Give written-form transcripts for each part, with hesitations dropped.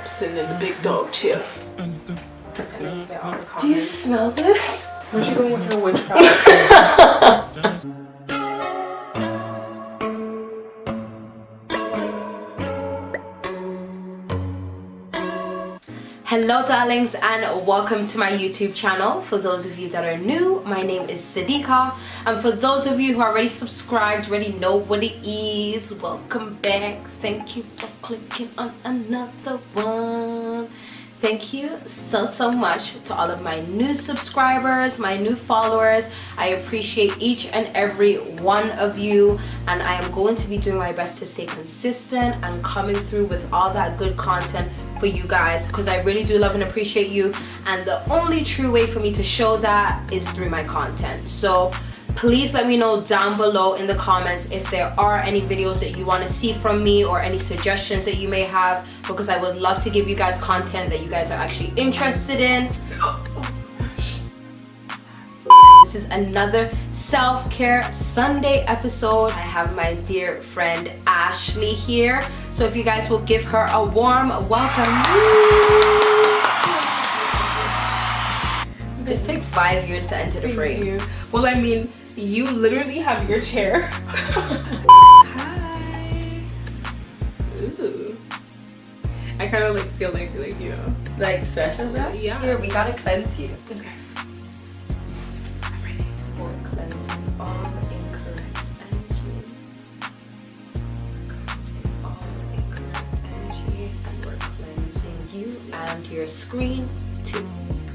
sitting in the big dog chair. And then you get all the comments. Do you smell this? Where's she going with her witchcraft? Hello darlings, and welcome to my YouTube channel. For those of you that are new, my name is Sadicka, and for those of you who are already subscribed, already know what it is, welcome back. Thank you for clicking on another one. Thank you so much to all of my new subscribers, my new followers. I appreciate each and every one of you, and I am going to be doing my best to stay consistent and coming through with all that good content for you guys, because I really do love and appreciate you, and the only true way for me to show that is through my content. So please let me know down below in the comments if there are any videos that you want to see from me or any suggestions that you may have, because I would love to give you guys content that you guys are actually interested in. This is another self-care Sunday episode. I have my dear friend Ashleey here, so if you guys will give her a warm welcome. Just take 5 years to enter the frame. Well, I mean, you literally have your chair. Hi. Ooh. I kind of like feel like you know, Like special, bro? Yeah. Here, we gotta cleanse you. Okay. For cleansing all incorrect energy. Cleansing all incorrect energy. And we're cleansing you and your screen too.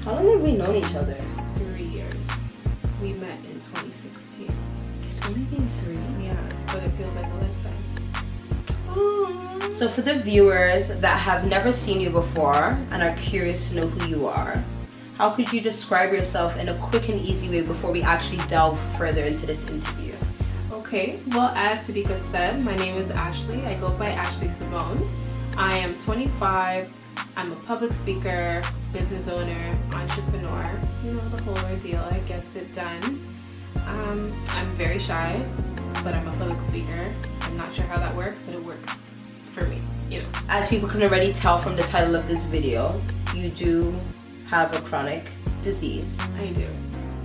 How long have we known each other? 3 years. We met in 2016. It's only been 3. Yeah, but it feels like a lifetime. So for the viewers that have never seen you before and are curious to know who you are, how could you describe yourself in a quick and easy way before we actually delve further into this interview? Okay, well, as Sadicka said, my name is Ashleey. I go by Ashleey Simone. I am 25. I'm a public speaker, business owner, entrepreneur. You know, the whole ordeal. I gets it done. I'm very shy, but I'm a public speaker. I'm not sure how that works, but it works for me, you know. As people can already tell from the title of this video, you do have a chronic disease. I do.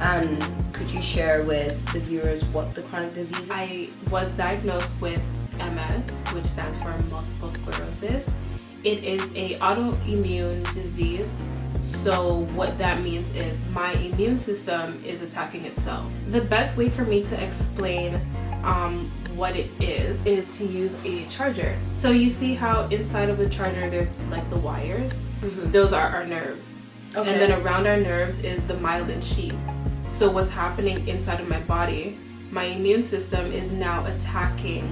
And could you share with the viewers what the chronic disease is? I was diagnosed with MS, which stands for multiple sclerosis. It is a autoimmune disease. So what that means is my immune system is attacking itself. The best way for me to explain what it is to use a charger. So you see how inside of the charger there's like the wires? Mm-hmm. Those are our nerves. Okay. And then around our nerves is the myelin sheath. So what's happening inside of my body, my immune system is now attacking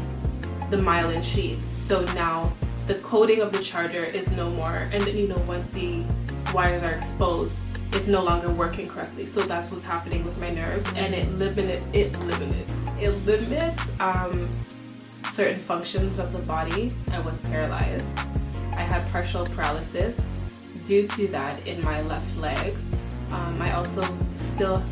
the myelin sheath. So now the coating of the charger is no more, and then, you know, once the wires are exposed, it's no longer working correctly. So that's what's happening with my nerves, and it limits certain functions of the body. I was paralyzed. I had partial paralysis due to that in my left leg. I also still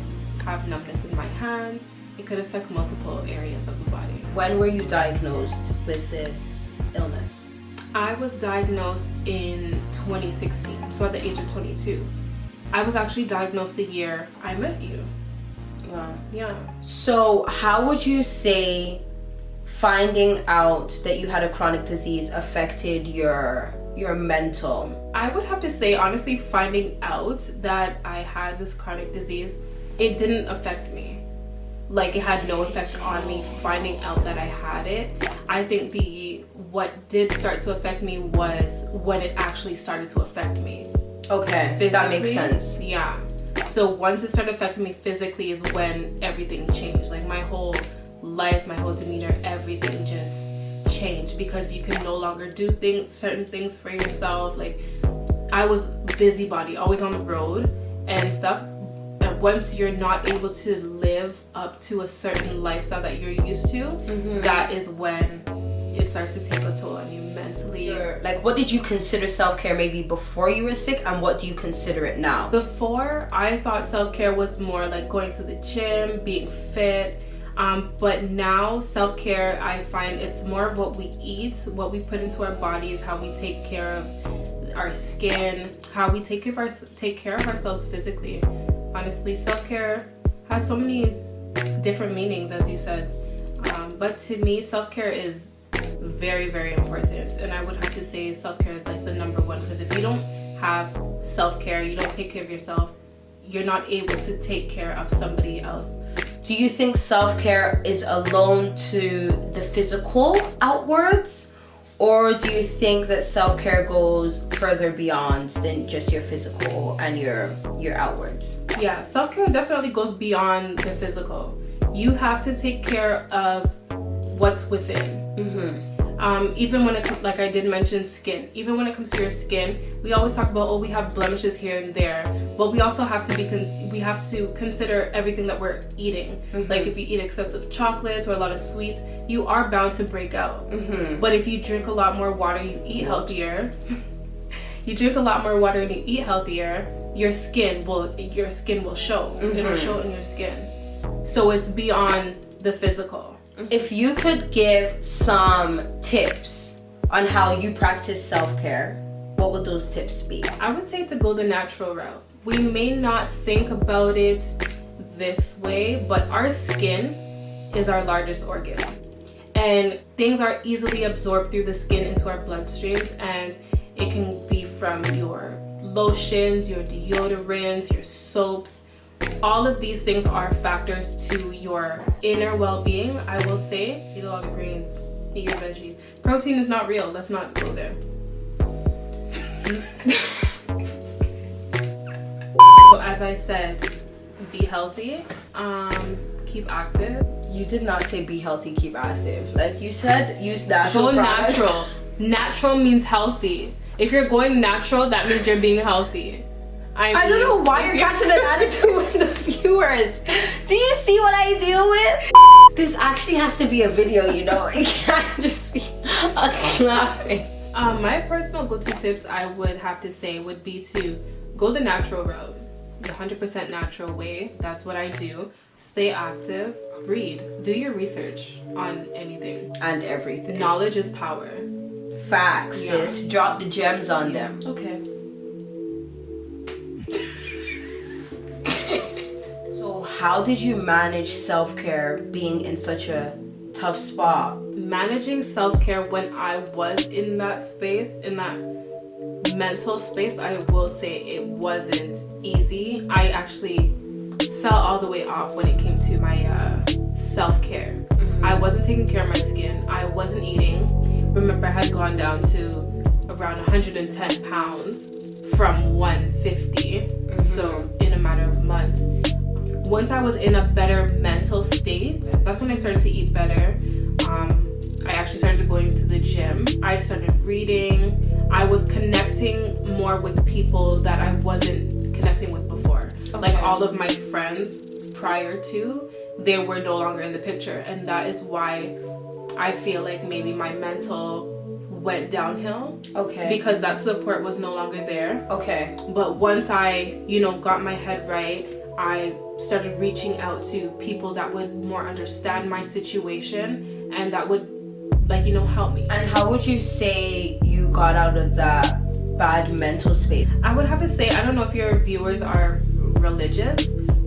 have numbness in my hands. It could affect multiple areas of the body. When were you diagnosed with this illness? I was diagnosed in 2016, so at the age of 22. I was actually diagnosed the year I met you. Wow. Yeah. So how would you say finding out that you had a chronic disease affected your mental? I would have to say, honestly, finding out that I had this chronic disease, it didn't affect me. Like, it had no effect on me finding out that I had it. I think what did start to affect me was when it actually started to affect me. Okay, physically. That makes sense. Yeah. So once it started affecting me physically is when everything changed. Like my whole life, my whole demeanor, everything just changed, because you can no longer do certain things for yourself. Like, I was busybody, always on the road and stuff. And once you're not able to live up to a certain lifestyle that you're used to, that is when it starts to take a toll on you mentally. Like, what did you consider self-care maybe before you were sick, and what do you consider it now? Before, I thought self-care was more like going to the gym, being fit. But now self-care, I find it's more of what we eat, what we put into our bodies, how we take care of our skin, how we take care of ourselves physically. Honestly, self-care has so many different meanings, as you said. But to me, self-care is very, very important. And I would have to say self-care is like the number one, because if you don't have self-care, you don't take care of yourself, you're not able to take care of somebody else. Do you think self-care is alone to the physical outwards? Or do you think that self-care goes further beyond than just your physical and your outwards? Yeah, self-care definitely goes beyond the physical. You have to take care of what's within. Even when it comes, like I did mention, skin. Even when it comes to your skin, we always talk about, oh, we have blemishes here and there, but we also have to consider everything that we're eating. Like if you eat excessive chocolates or a lot of sweets, you are bound to break out. But if you drink a lot more water, you eat healthier. You drink a lot more water and you eat healthier, your skin will show. It'll show in your skin. So it's beyond the physical. If you could give some tips on how you practice self-care, what would those tips be? I would say to go the natural route. We may not think about it this way, but our skin is our largest organ. And things are easily absorbed through the skin into our bloodstreams, and it can be from your lotions, your deodorants, your soaps. All of these things are factors to your inner well-being, I will say. Eat a lot of greens, eat your veggies. Protein is not real, let's not go there. So as I said, be healthy, keep active. You did not say be healthy, keep active. Like you said, use natural products. Natural. Natural means healthy. If you're going natural, that means you're being healthy. I don't know why you're catching an attitude with the viewers. Do you see what I deal with? This actually has to be a video, you know? It can't just be us laughing. My personal go-to tips, I would have to say, would be to go the natural route. The 100% natural way. That's what I do. Stay active. Read. Do your research on anything. And everything. Knowledge is power. Facts, sis. Drop the gems on them. Okay. So how did you manage self-care being in such a tough spot? Managing self-care when I was in that space, in that mental space, I will say it wasn't easy. I actually fell all the way off when it came to my self-care. I wasn't taking care of my skin. I wasn't eating. Remember, I had gone down to around 110 pounds from 150. So in a matter of months. Once I was in a better mental state, that's when I started to eat better. I actually started going to the gym. I started reading. I was connecting more with people that I wasn't connecting with before. Okay. Like all of my friends prior to, they were no longer in the picture. And that is why I feel like maybe my mental went downhill. Okay. Because that support was no longer there. Okay. But once I, got my head right, I started reaching out to people that would more understand my situation and that would, help me. And how would you say you got out of that bad mental space? I would have to say, I don't know if your viewers are religious,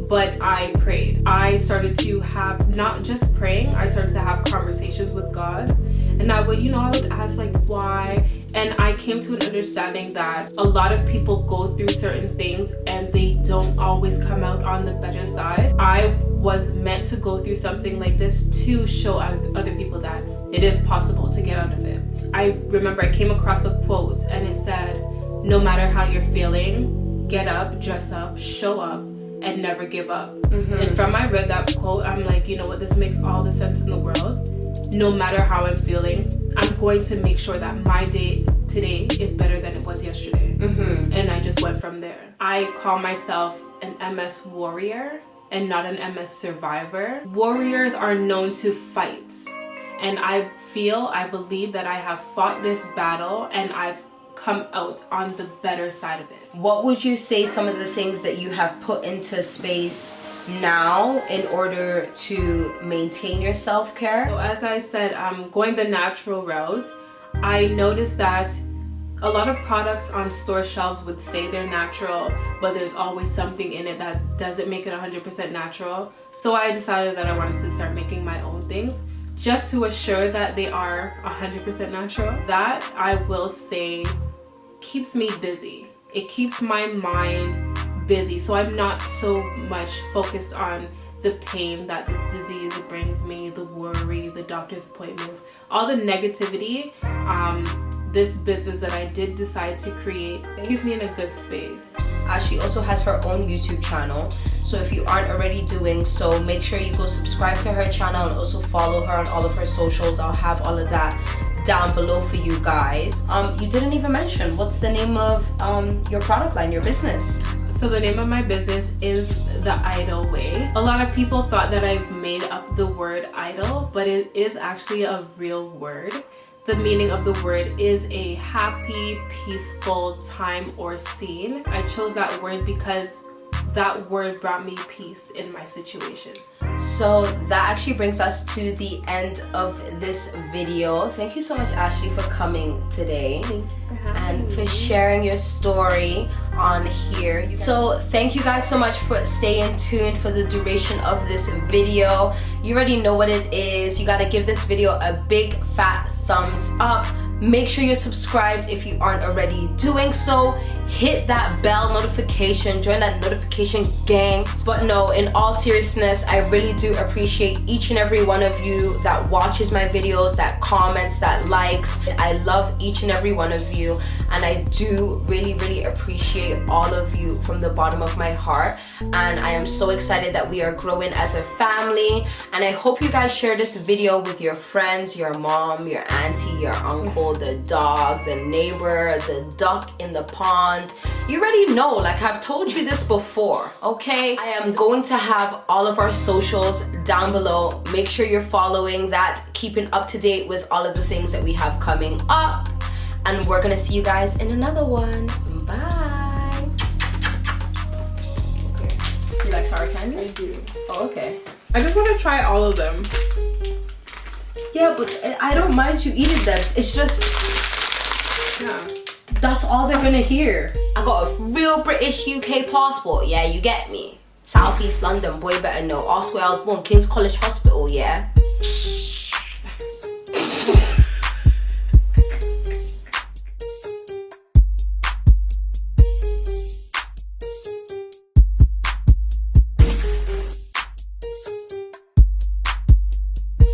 but I prayed. I started to have, not just praying, I started to have conversations with God. And I would, I would ask why? And I came to an understanding that a lot of people go through certain things and they don't always come out on the better side. I was meant to go through something like this to show other people that it is possible to get out of it. I remember I came across a quote and it said, no matter how you're feeling, get up, dress up, show up, and never give up. And from I read that quote, I'm like, you know what, this makes all the sense in the world. No matter how I'm feeling, I'm going to make sure that my day today is better than it was yesterday. And I just went from there. I call myself an MS warrior and not an MS survivor. Warriors are known to fight. And I believe that I have fought this battle and I've come out on the better side of it. What would you say some of the things that you have put into space now in order to maintain your self-care? So as I said, going the natural route, I noticed that A lot of products on store shelves would say they're natural, but there's always something in it that doesn't make it 100% natural. So I decided that I wanted to start making my own things just to assure that they are 100% natural. That, I will say, keeps me busy. It keeps my mind busy, so I'm not so much focused on the pain that this disease brings me, the worry, the doctor's appointments, all the negativity. This business that I did decide to create keeps me in a good space. She also has her own YouTube channel, so if you aren't already doing so, make sure you go subscribe to her channel and also follow her on all of her socials. I'll have all of that down below for you guys. You didn't even mention, what's the name of your product line, your business? So the name of my business is The Idle Way. A lot of people thought that I've made up the word idle, but it is actually a real word. The meaning of the word is a happy, peaceful time or scene. I chose that word because that word brought me peace in my situation. So that actually brings us to the end of this video. Thank you so much, Ashleey, for coming today. Thank you for having and me. for sharing your story on here. So thank you guys so much for staying tuned for the duration of this video. You already know what it is. You gotta give this video a big fat thumbs up. Make sure you're subscribed if you aren't already doing so. Hit that bell notification, join that notification gang. But no, in all seriousness, I really do appreciate each and every one of you that watches my videos, that comments, that likes. I love each and every one of you, and I do really appreciate all of you from the bottom of my heart. And I am so excited that we are growing as a family, and I hope you guys share this video with your friends, your mom, your auntie, your uncle, the dog, the neighbor, the duck in the pond. You already know, like I've told you this before, okay? I am going to have all of our socials down below. Make sure you're following that, keeping up to date with all of the things that we have coming up. And we're gonna see you guys in another one. Bye. Okay. You like sour candy? I do. Oh, okay. I just want to try all of them. Yeah, but I don't mind you eating them. It's just, Yeah. that's all they're gonna hear. I got a real British UK passport, yeah, you get me? Southeast London, boy better know. Ask where I was born, King's College Hospital, yeah?